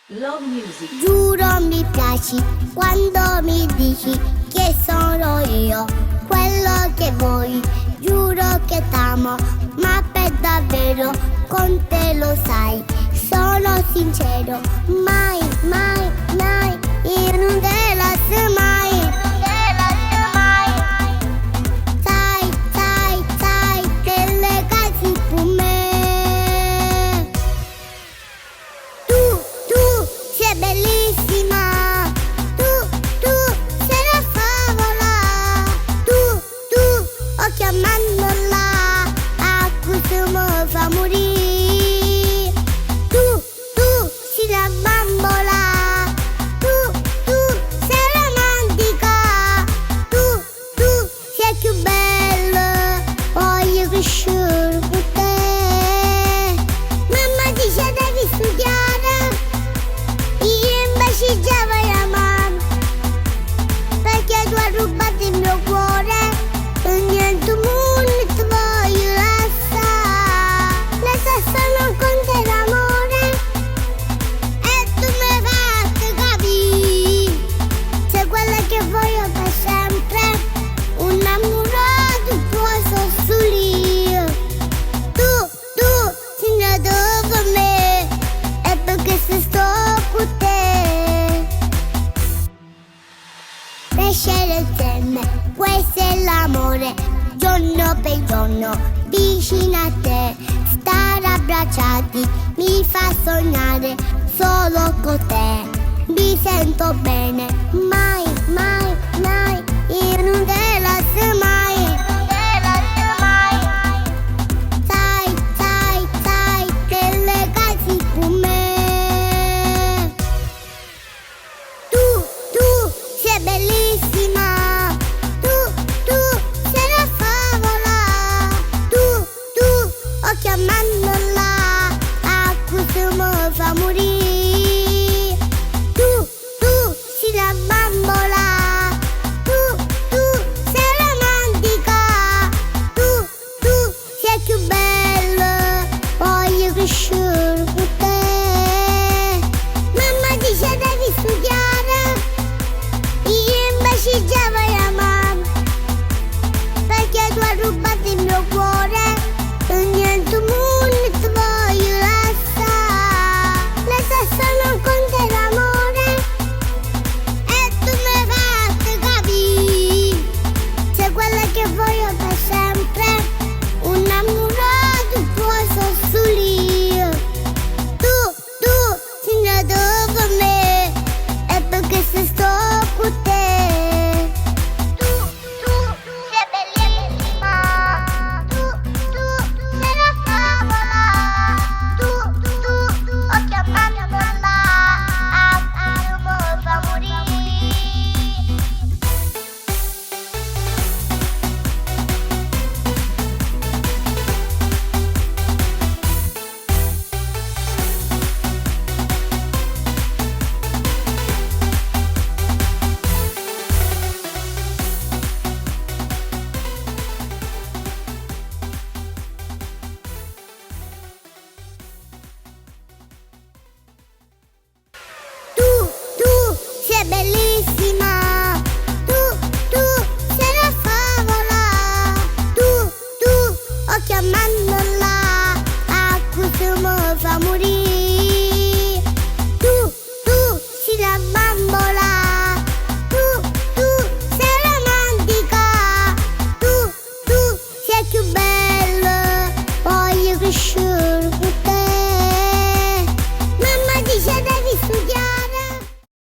Love Music. Giuro mi piaci quando mi dici che sono io quello che vuoi. Giuro che t'amo, ma per davvero con te lo sai. Sono sincero, mai, mai, mai, io non te lascio mai. Sai, sai, sai che le casi per me. Tu sei bellissima. Tu sei la favola. Tu, ho chiamandola a questo mi fa morire. Tu, sei la bambola. Tu, sei romantica. Tu, sei più bella. Voglio crescere con te. Mamma dice devi studiare. Io invece già voglio amare, perché tu hai rubato il mio cuore e niente mondo ti voglio lasciare. La stessa non conta l'amore e tu mi hai fatto capire. Sei quella che voglio per sempre, un innamorato tuo sono io. Tu, sei nato per me e perché se sto con te. Crescere insieme, questo è l'amore, giorno per giorno, vicino a te. Stare abbracciati mi fa sognare solo con te. Mi sento bene, mai, mai, mai, io non te lascio mai. Sai, sai, sai che le casi per me. Tu sei bellissima. Tu sei la favola. Tu, ho chiamandola a questo mi fa morire. Tu, sei la bambola. Tu, sei romantica. Tu, sei più bella. Voglio crescere con te. Mamma dice devi studiare. Io invece già voglio amare, perché tu hai rubato il mio cuore e niente mondo ti voglio lasciare. La stessa non conta l'amore e tu mi hai fatto capire. Sei quella che voglio per sempre, un innamorato tuo sono io. Tu, sei nato per me e perché se sto con te. Tu, sei bellissima. Tu, sei la favola. Tu, ho chiamandola a mi fa morire. Tu sei bellissima.